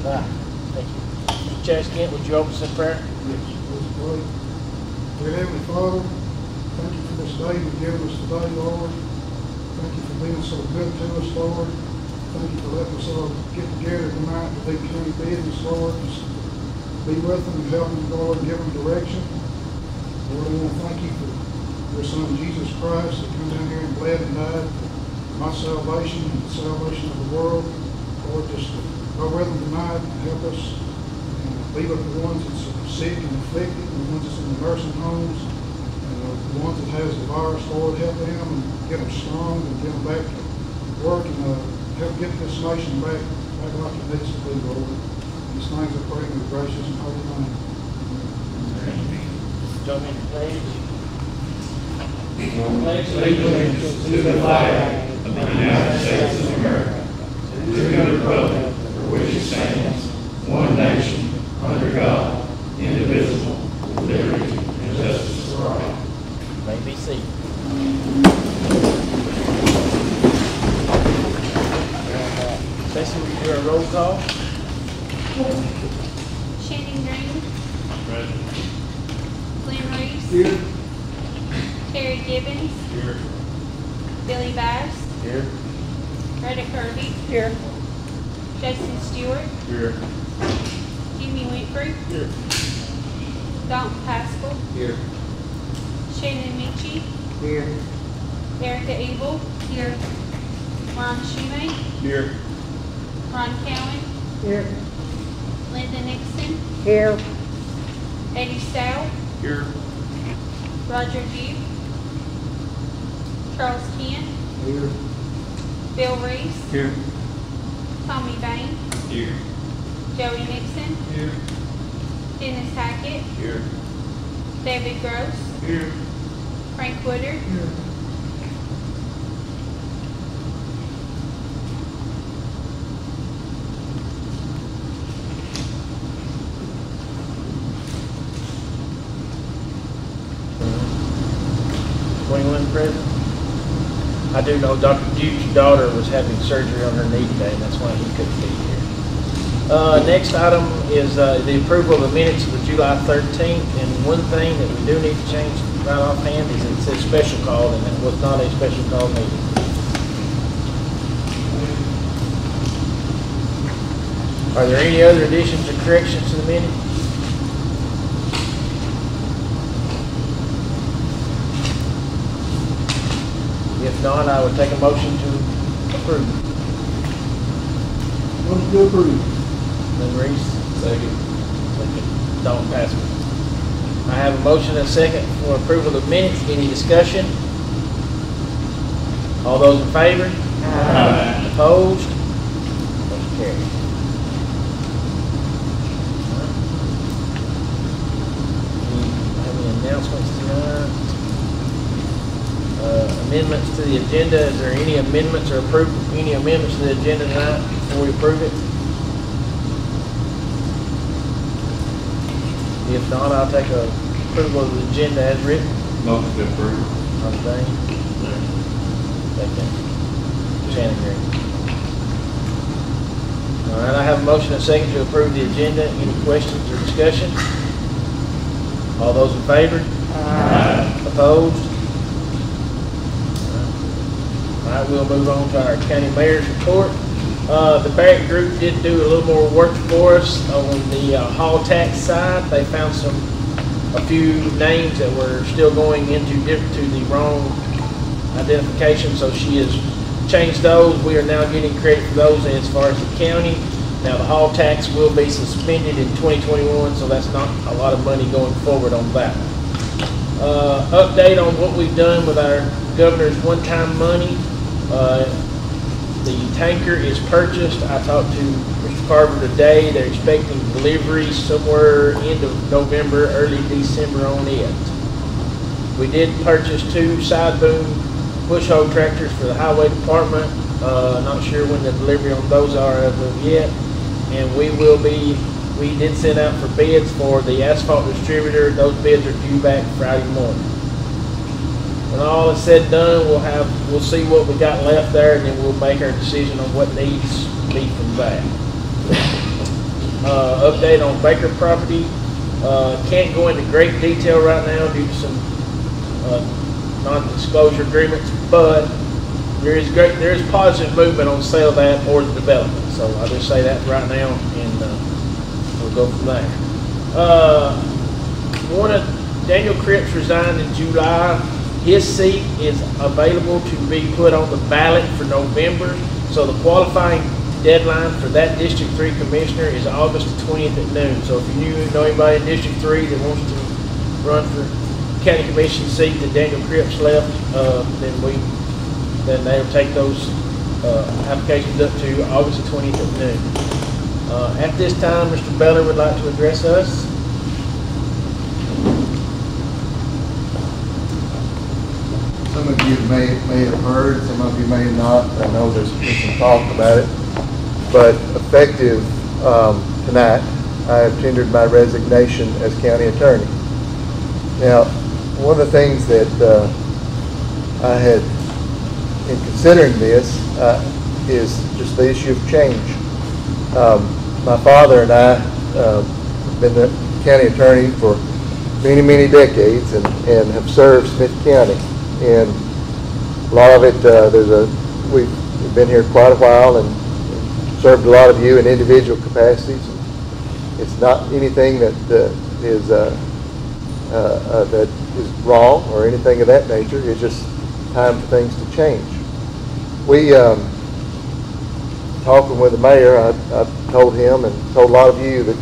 Right. Thank you. Mr. Chaskin, would you open us in prayer? Yes, let's pray. Dear Heavenly Father, thank you for this day you've given us today, Lord. Thank you for being so good to us, Lord. Thank you for letting us all get together tonight to do county business, Lord. Just be with them and help them, Lord, and give them direction. Lord, I want to thank you for your Son, Jesus Christ, that came down here and bled and died for my salvation and the salvation of the world. Lord, just go with them tonight and help us. Be with the ones that's sick and afflicted, and the ones that's in the nursing homes, and the ones that has the virus, Lord, help them and get them strong and get them back to work and help get this nation back like it needs to be, Lord. These things I pray in your gracious and holy name. Join me in the pledge. Pledge allegiance to the flag of the United States of America, to the republic for which it stands, one nation, under God, indivisible, with liberty and justice for all. You may be seated. Stacy, will you do a roll call? Shannon Green. Present. Glenn Reeves. Here. Terry Gibbons. Here. Billy Bass. Here. Retta Kirby. Here. Jason Stewart. Here. Jimmy Winfrey. Here. Dalton Pascal. Here. Shannon Mitchie. Here. Erica Abel. Here. Ron Schumate. Here. Ron Cowan. Here. Linda Nixon. Here. Eddie Stout. Here. Roger Duke. Charles Kent. Here. Bill Reese. Here. Tommy Bain. Here. Joey Nixon. Here. Dennis Hackett. Here. David Gross. Here. Frank Woodard. Here. Present. I do know Dr. Duke's daughter was having surgery on her knee today, and that's why he couldn't be here. Next item is the approval of the minutes of the July 13th, and one thing that we do need to change right offhand is it says special call, and it was not a special call meeting. Are there any other additions or corrections to the minute? If not, I would take a motion to approve. Motion to approve. Lynn Reese. Second. Dalton Pascal. I have a motion and a second for approval of minutes. Any discussion? All those in favor? Aye. Opposed? Motion carried. Any announcements tonight? Amendments to the agenda. Is there any amendments or any amendments to the agenda tonight before we approve it? If not, I'll take a approval of the agenda as written. Motion to approve. Everything. Second. Shannon Green. All right, I have a motion and a second to approve the agenda. Any questions or discussion? All those in favor? Aye. Opposed? All right, we'll move on to our county mayor's report. The Barrett Group did do a little more work for us on the hall tax side. They found a few names that were still going into the wrong identification, so she has changed those. We are now getting credit for those as far as the county. Now the hall tax will be suspended in 2021, so that's not a lot of money going forward on that. Update on what we've done with our governor's one-time money. The tanker is purchased. I talked to Mr. Carver today. They're expecting delivery somewhere end of November, early December on it. We did purchase 2 side boom bush hog tractors for the highway department. Not sure when the delivery on those are as of yet. And we did send out for bids for the asphalt distributor. Those bids are due back Friday morning. When all is said and done, we'll see what we got left there, and then we'll make our decision on what needs to be from that. update on Baker property. Can't go into great detail right now due to some non-disclosure agreements, but there is positive movement on sale of that or the development. So I'll just say that right now, and we'll go from there. Daniel Cripps resigned in July. His seat is available to be put on the ballot for November. So the qualifying deadline for that District 3 Commissioner is August 20th at noon. So if you know anybody in District 3 that wants to run for County Commission seat that Daniel Cripps left, then they'll take those applications up to August 20th at noon. At this time, Mr. Beller would like to address us. Some of you may have heard, some of you may not. I know there's been some talk about it. But effective tonight, I have tendered my resignation as county attorney. Now, one of the things that I had, in considering this, is just the issue of change. My father and I have been the county attorney for many, many decades and have served Smith County. And a lot of it, we've been here quite a while and served a lot of you in individual capacities. It's not anything that is wrong or anything of that nature. It's just time for things to change. We, talking with the mayor, I told him and told a lot of you that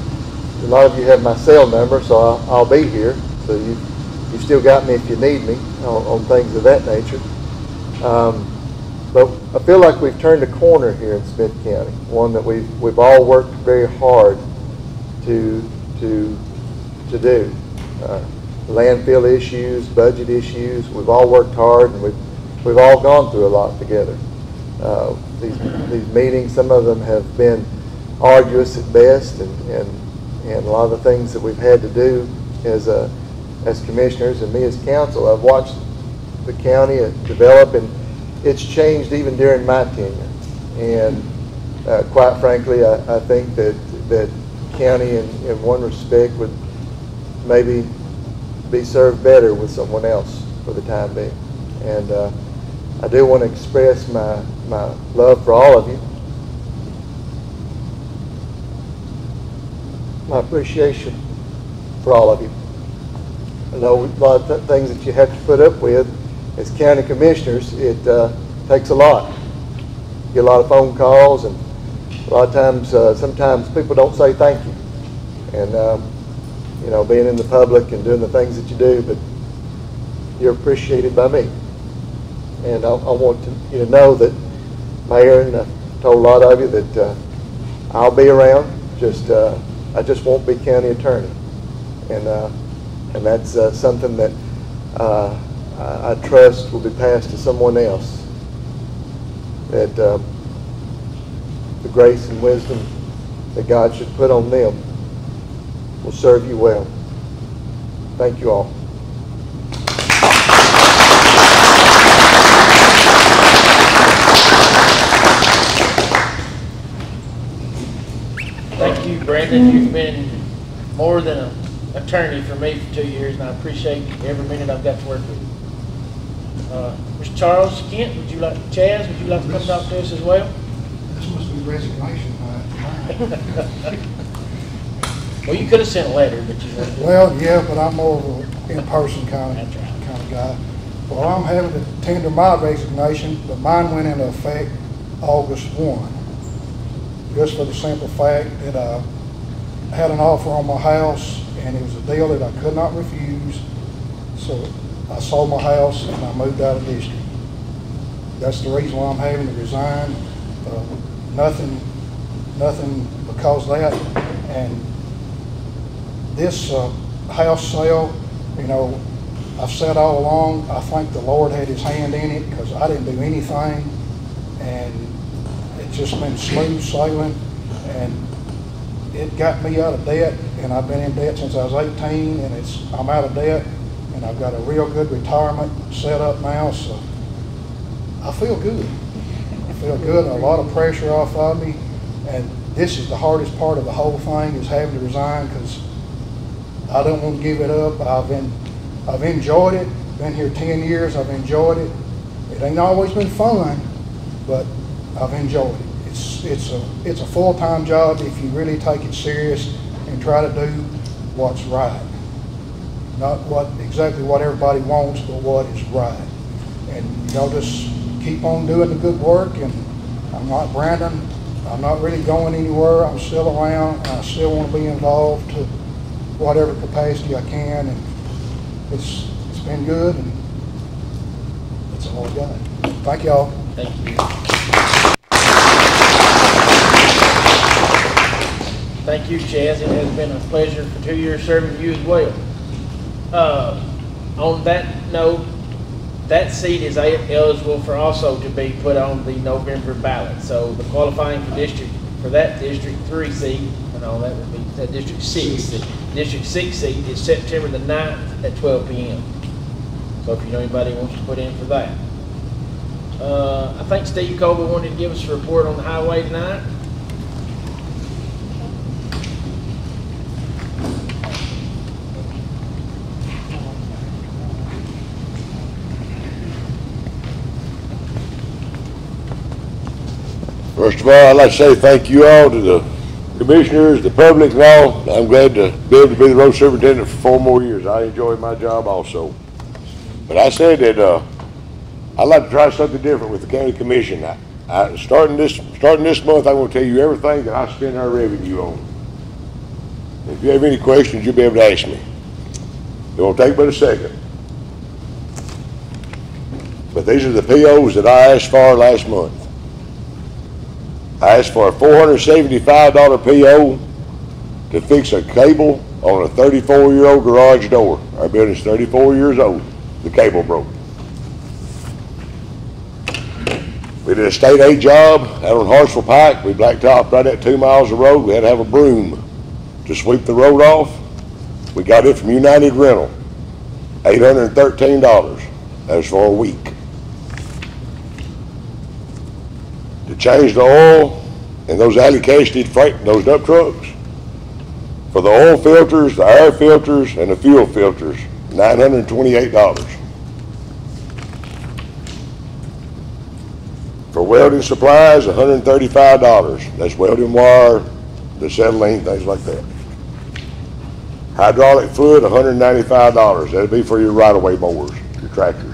a lot of you have my cell number, so I'll be here. So you've still got me if you need me on things of that nature. But I feel like we've turned a corner here in Smith County, one that we've all worked very hard to do. Landfill issues, budget issues, we've all worked hard, and we've all gone through a lot together. These meetings, some of them have been arduous at best, and a lot of the things that we've had to do as commissioners and me as council. I've watched the county develop, and it's changed even during my tenure. And quite frankly, I think that county in one respect would maybe be served better with someone else for the time being. And I do want to express my love for all of you, my appreciation for all of you. I know a lot of things that you have to put up with as county commissioners. It takes a lot. You get a lot of phone calls, and a lot of times, sometimes people don't say thank you. And you know, being in the public and doing the things that you do, but you're appreciated by me. And I want you to know that, Mayor, and I told a lot of you that I'll be around. I just won't be county attorney, and that's something that I trust will be passed to someone else. That the grace and wisdom that God should put on them will serve you well. Thank you all. Thank you, Brandon. You've been more than an attorney for me for 2 years, and I appreciate every minute I've got to work with you. Mr. Charles Kent, Chaz, would you like to come talk to us as well? This must be resignation night. Well, you could have sent a letter, but you wouldn't. Well, yeah, but I'm more of an in-person kind of guy. Well, I'm having to tender my resignation, but mine went into effect August 1. Just for the simple fact that I had an offer on my house, and it was a deal that I could not refuse. So I sold my house and I moved out of district. That's the reason why I'm having to resign. Nothing because of that. And this house sale, you know, I've said all along, I think the Lord had his hand in it, because I didn't do anything, and it's just been smooth sailing, and it got me out of debt, and I've been in debt since I was 18, and I'm out of debt, and I've got a real good retirement set up now, so I feel good. I feel good, and a lot of pressure off of me, and this is the hardest part of the whole thing, is having to resign, because I don't want to give it up. I've enjoyed it. Been here 10 years. I've enjoyed it. It ain't always been fun, but I've enjoyed it. It's a full-time job if you really take it serious and try to do what's right. Not exactly what everybody wants, but what is right. And y'all just keep on doing the good work. And I'm like Brandon, I'm not really going anywhere. I'm still around, and I still want to be involved to whatever capacity I can. And it's been good, and that's all I got. Thank y'all. Thank you. Thank you, Chaz. It has been a pleasure for 2 years serving you as well. On that note, that seat is eligible for also to be put on the November ballot. So the qualifying for that District 3 seat, and all that would be that District 6. The District 6 seat is September the 9th at 12 p.m. So if you know anybody who wants to put in for that. I think Steve Colby wanted to give us a report on the highway tonight. First of all, I'd like to say thank you all to the commissioners, the public, and all. I'm glad to be able to be the road superintendent for 4 more years. I enjoy my job also. But I said that I'd like to try something different with the county commission. Starting this month, I'm going to tell you everything that I spend our revenue on. If you have any questions, you'll be able to ask me. It won't take but a second. But these are the POs that I asked for last month. I asked for a $475 PO to fix a cable on a 34-year-old garage door. Our building's 34 years old. The cable broke. We did a state aid job out on Hartsville Pike. We blacktopped right at 2 miles of road. We had to have a broom to sweep the road off. We got it from United Rental, $813. That was for a week. To change the oil in those alley casted freight, those dump trucks, for the oil filters, the air filters, and the fuel filters, $928. For welding supplies, $135. That's welding wire, the acetylene, things like that. Hydraulic fluid, $195. That'll be for your right-of-way mowers, your tractors.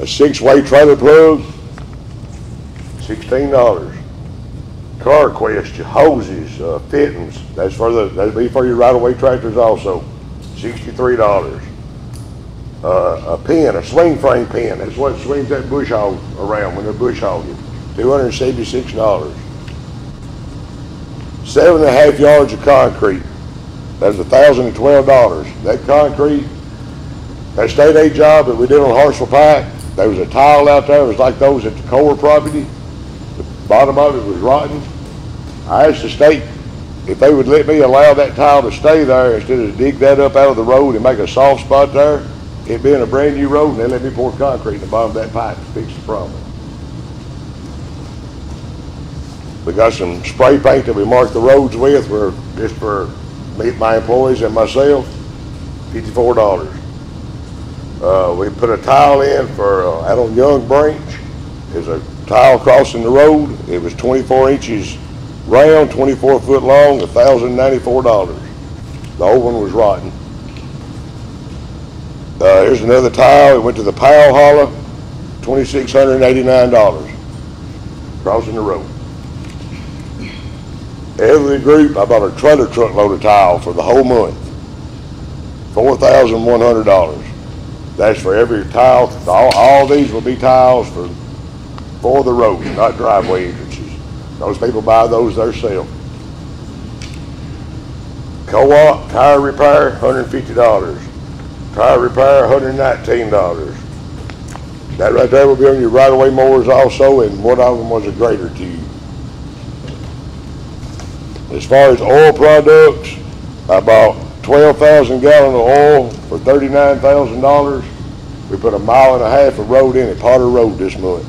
A 6-way trailer plug, $16. Car Quest, hoses, fittings, that'd be for your right-of-way tractors also, $63. A pin, a swing frame pin, that's what swings that bush hog around when they're bush hogging, $276. 7.5 yards of concrete, that's $1,012. That concrete, that state aid job that we did on Hartsville Pike, there was a tile out there. It was like those at the Core property. The bottom of it was rotten. I asked the state if they would let me allow that tile to stay there instead of dig that up out of the road and make a soft spot there. It being a brand new road, and they let me pour concrete in the bottom of that pipe to fix the problem. We got some spray paint that we marked the roads with, just for me, my employees and myself, $54. We put a tile in for out on Young Branch. There's a tile crossing the road. It was 24 inches round, 24 foot long, $1,094. The old one was rotten. Here's another tile. It went to the Powell Holler, $2,689. Crossing the road. Every group, I bought a trailer truckload of tile for the whole month. $4,100. That's for every tile. All these will be tiles for the road, not driveway entrances. Those people buy those themselves. Co-op tire repair, $150. Tire repair, $119. That right there will be on your right-of-way mowers also, and one of them was a grader tube. As far as oil products, I bought 12,000 gallons of oil for $39,000. We put 1.5 miles of road in at Potter Road this month.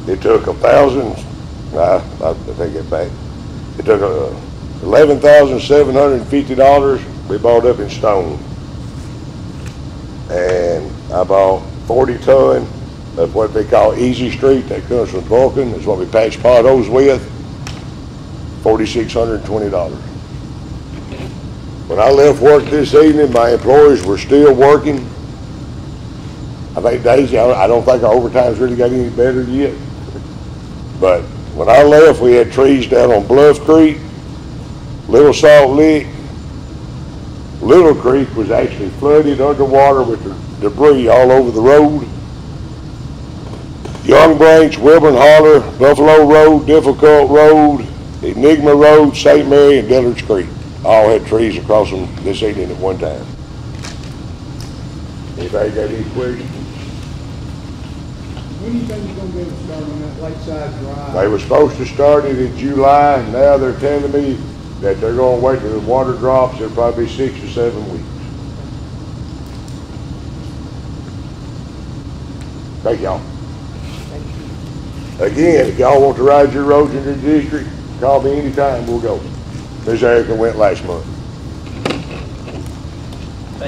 It took I take it back. It took $11,750 we bought up in stone. And I bought 40 ton of what they call Easy Street that comes from Vulcan. Is what we patch potholes with. $4,620. When I left work this evening, my employees were still working. I think Daisy, I don't think our overtime's really got any better yet. But when I left, we had trees down on Bluff Creek, Little Salt Lick. Little Creek was actually flooded underwater with the debris all over the road. Young Branch, Wilburn Holler, Buffalo Road, Difficult Road, Enigma Road, St. Mary, and Dillard's Creek all had trees across them this evening at one time. Anybody got any questions? When do you think you're gonna get them started on that Lakeside Drive? They were supposed to start it in July. Now they're telling me that they're going to wait till the water drops. It'll probably be 6 or 7 weeks. Thank y'all. Again, if y'all want to ride your roads in your district, call me anytime. We'll go. Miss Erica went last month.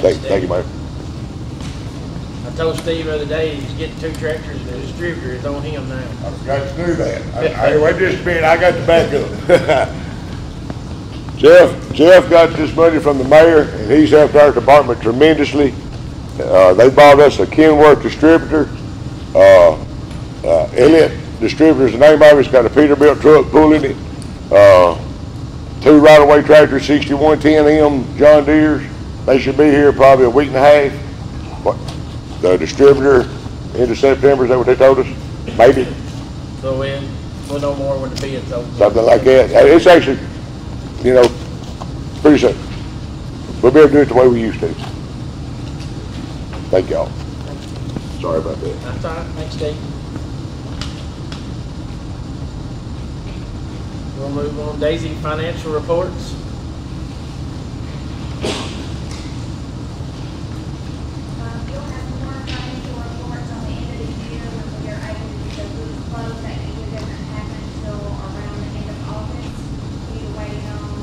Thank you, Mike. I told Steve the other day he's getting 2 tractors and the distributor is on him now. I forgot to do that. Wait just a minute, I got the back up. Jeff got this money from the mayor, and he's helped our department tremendously. They bought us a Kenworth distributor. Elliott Distributor's the name of it. It's got a Peterbilt truck pulling it. 2 right-of-way tractors, 6110M John Deere's. They should be here probably a week and a half. The distributor, end of September, is that what they told us? Maybe. So we'll know more when the bid's over. Something like that. It's actually, pretty soon. We'll be able to do it the way we used to. Thank y'all. Sorry about that. That's all right. Thanks, Steve. We'll move on. Daisy, financial reports. You'll have more financial reports on the end of the year when we are able to get the books closed. That usually doesn't happen until around the end of August. We're waiting on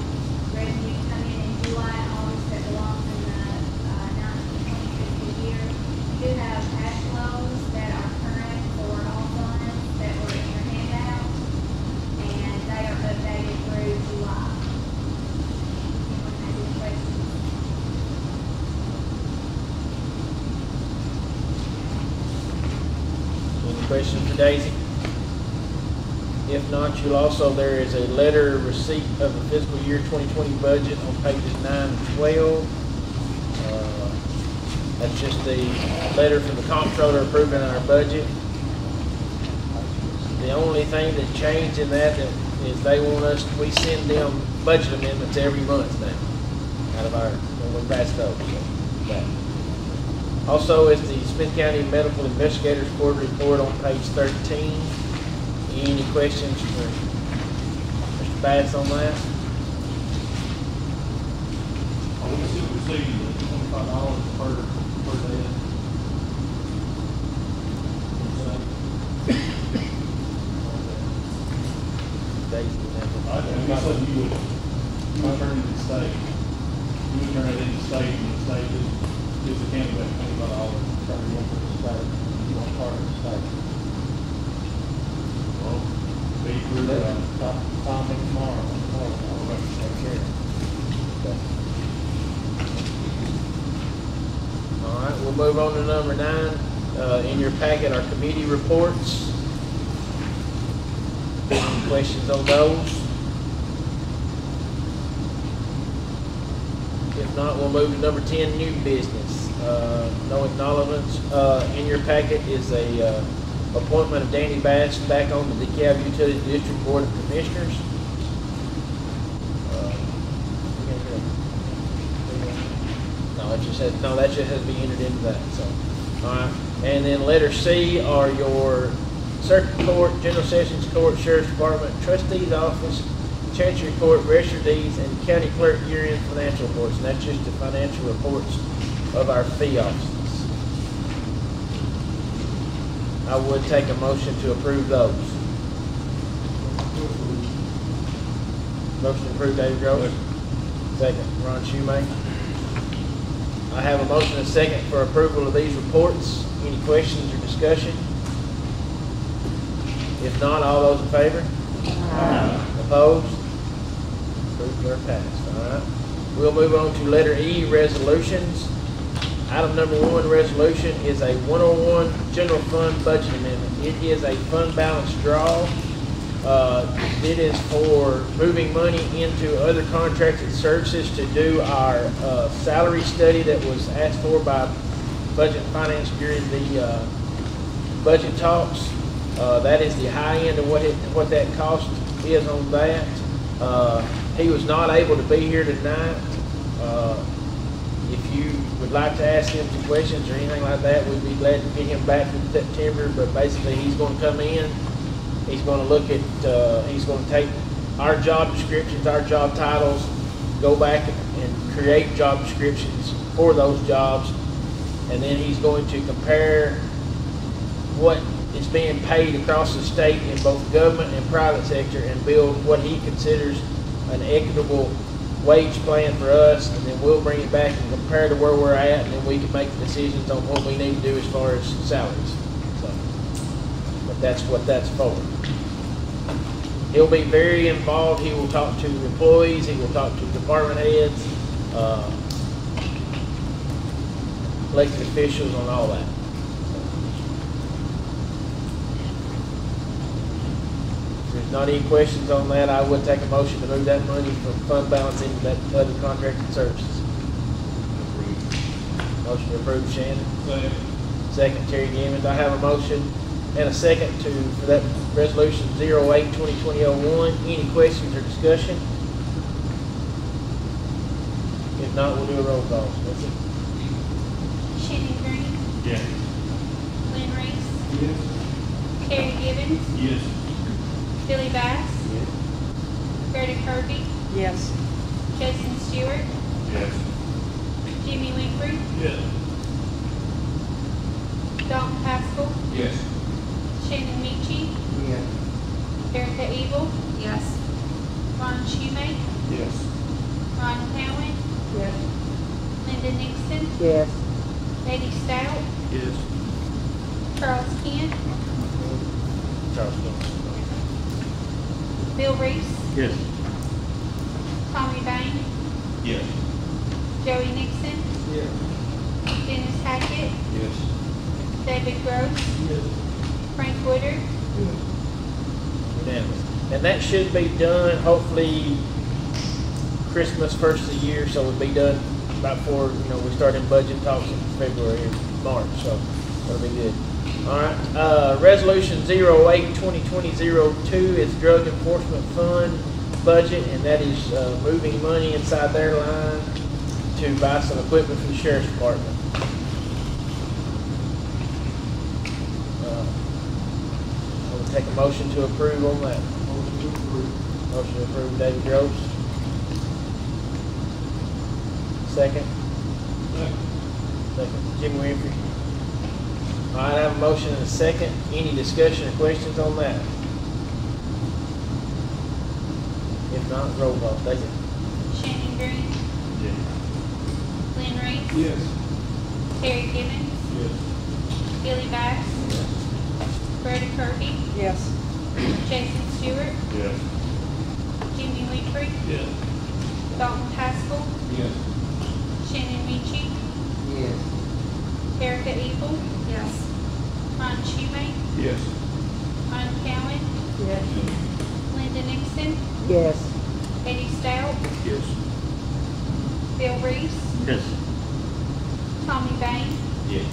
revenue to come in July and August that belongs in the 1920 fiscal year. We do have cash flows that are current for all funds that were in your handout, and they are updated through July. Anyone have any questions? Any questions for Daisy? If not, there is a letter of receipt of the fiscal year 2020 budget on pages 9 and 12. That's just the letter from the comptroller approving our budget. The only thing that changed in that is they want we send them budget amendments every month now, out of when we pass those. So, also, is the Smith County Medical Investigators Board report on page 13. Any questions for Mr. Bass on that? We received $25 per day. Daisy, I think said you would turn it in the state. You would turn it in the state, and the state gives the county back $25. Turn it into the state. You want part of the state. Well, be through that. Call me tomorrow. All right, we'll move on to number 9. In your packet are committee reports. Any questions on those? If not, we'll move to number 10, new business. No acknowledgements. In your packet is a appointment of Danny Bass back on the DeKalb Utility District Board of Commissioners. That just has to be entered into that. So, all right. And then letter C are your Circuit Court, General Sessions Court, Sheriff's Department, Trustee's Office, Chancery Court, Register Deeds, and County Clerk year-end financial reports. And that's just the financial reports of our fee office. I would take a motion to approve those. Motion to approve, David Gross. Second, Ron Schumate. I have a motion and a second for approval of these reports. Any questions or discussion? If not, all those in favor? Opposed? Approved or passed, all right. We'll move on to letter E, resolutions. Item number 1, resolution is a 101 general fund budget amendment. It is a fund balance draw. It is for moving money into other contracted services to do our salary study that was asked for by Budget and Finance during the budget talks. That is the high end of what that cost is on that. He was not able to be here tonight. If you would like to ask him some questions or anything like that, we'd be glad to get him back in September. But basically, he's going to come in. He's going to look at, he's going to take our job descriptions, our job titles, go back and create job descriptions for those jobs, and then he's going to compare what is being paid across the state in both government and private sector and build what he considers an equitable wage plan for us, and then we'll bring it back and compare to where we're at, and then we can make the decisions on what we need to do as far as salaries. So, but that's what that's for. He'll be very involved. He will talk to employees. He will talk to department heads, elected officials on all that. If there's not any questions on that, I would take a motion to move that money from fund balance into that other contracted services. Motion to approve, Shannon. Second, Terry Gammons. I have a motion and a second for that resolution 08-2020-01. Any questions or discussion? If not, we'll do a roll call. That's it. Shannon Green, Yes. Lynn Reese, Yes. Terry Gibbons, Yes. Billy Bass, Greta Kirby, Yes. Jason Stewart, Yes. Jimmy Winfrey, Yes. Dalton Haskell, Yes. Shannon Meachie, Yes. Erica Eagle, Yes. Ron Schumate, Yes. Ron Cowan, Yes. Linda Nixon, Yes. Eddie Stout, Yes. Charles Kent, Charles King. Bill Reese, Yes. Tommy Bain, Yes. Joey Nixon, Yes. Dennis Hackett, Yes. David Gross, Yes. Frank Woodard, Unanimous. And that should be done, hopefully, Christmas, first of the year, so it'll be done about before, we start in budget talks in February or March, so that'll be good. All right, resolution 08-2020-02 is Drug Enforcement Fund budget, and that is moving money inside their line to buy some equipment for the Sheriff's Department. I'll take a motion to approve on that. Motion to approve, David Gross. Second. Second, Jimmy Winfrey. All right, I have a motion and a second. Any discussion or questions on that? If not, roll call. David. Shannon Green, Yes. Lynn Reese, Yes. Terry Gibbons, Yes. Billy Bass, Greta Kirby, Yes. Jason Stewart, Yes. Jimmy Winfrey, Yes. Dalton Haskell, Yes. Shannon Meachie, Yes. Erica Eagle, Yes. Ron Schumate, Yes. Ron Cowan, Yes. Linda Nixon, Yes. Eddie Stout, Yes. Bill Reese, Yes. Tommy Bain, Yes.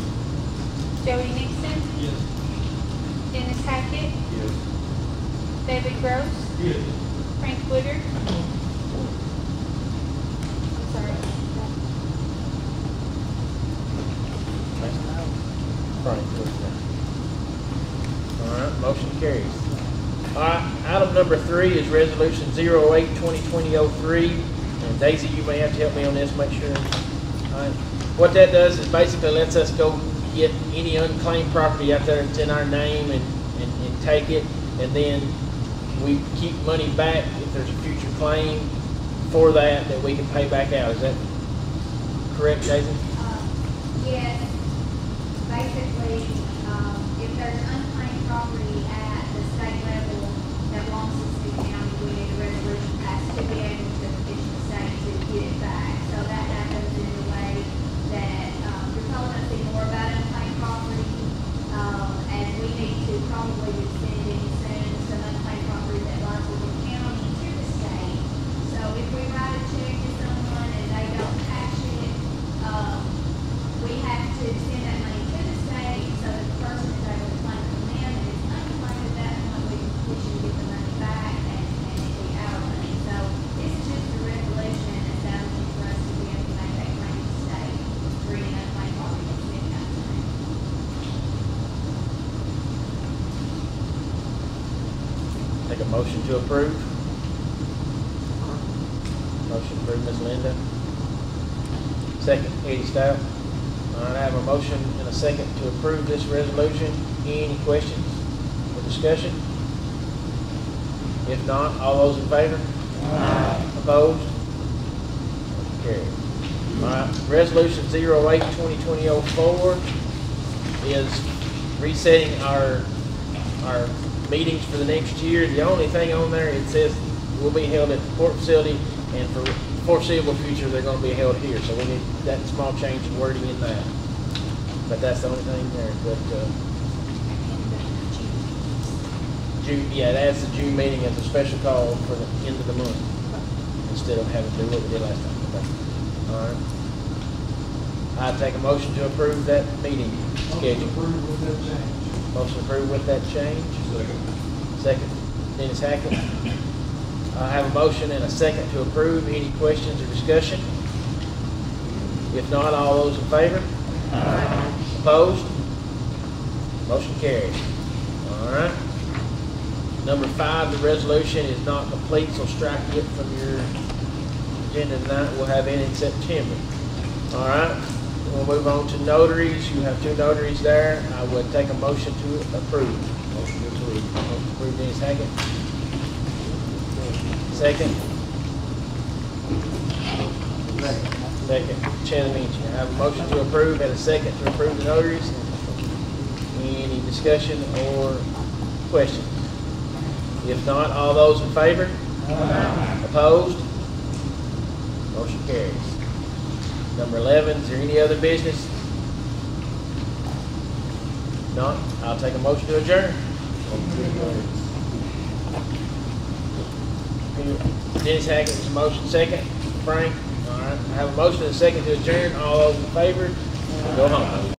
Joey Nixon, Yes. Dennis Hackett, Yes. David Gross, Yes. Frank Woodard. I'm sorry. Frank. All right, motion carries. All right, item number 3 is resolution 08-2020-03. And Daisy, you may have to help me on this, make sure. All right. What that does is basically lets us go get any unclaimed property out there that's in our name and take it, and then we keep money back if there's a future claim for that we can pay back out. Is that correct, Jason? Yes, basically, if there's unclaimed property at the state level that belongs to the county, we need a resolution passed to be able to petition the state to get it back. So that happens in a way that, you're probably gonna see more about unclaimed property, and we need to probably be sending soon some unclaimed property that lies with the county to the state. So if we write a check to someone and they don't cash it, we have to send that money to the state so that the person is able to claim from them. If it's unclaimed at that point, we should get the money back and it be our money. So this is just a resolution establishing for us to be able to make that claim to the state for any unclaimed property that's been got to them. Take a motion to approve. Motion approved, Ms. Linda. Second, Eddie Stout. All right, I have a motion and a second to approve this resolution. Any questions or discussion? If not, all those in favor? Opposed? Motion carried. All right, resolution 08-2020-04 is resetting our meetings for the next year. The only thing on there, it says will be held at the court facility, and for foreseeable future, they're going to be held here. So we need that small change in wording in that. But that's the only thing there. But June, yeah, it adds the June meeting as a special call for the end of the month instead of having to do what we did last time. Okay. All right. I take a motion to approve that meeting schedule. Motion approved with that change. Second, Dennis Hackett. I have a motion and a second to approve. Any questions or discussion? If not, all those in favor? Opposed? Motion carries. All right. Number 5, the resolution is not complete, so strike it from your agenda tonight. We'll have it in September. All right. We'll move on to notaries. You have 2 notaries there. I would take a motion to approve. Motion to approve. Motion to approve, Dennis Hackett. Second. Second, Chad Minchie. I have a motion to approve and a second to approve the notaries. Any discussion or questions? If not, all those in favor? Opposed? Motion carries. Number 11, is there any other business? Not, I'll take a motion to adjourn. Dennis Hackett's motion, second. Frank, all right. I have a motion and a second to adjourn. All those in favor, go home.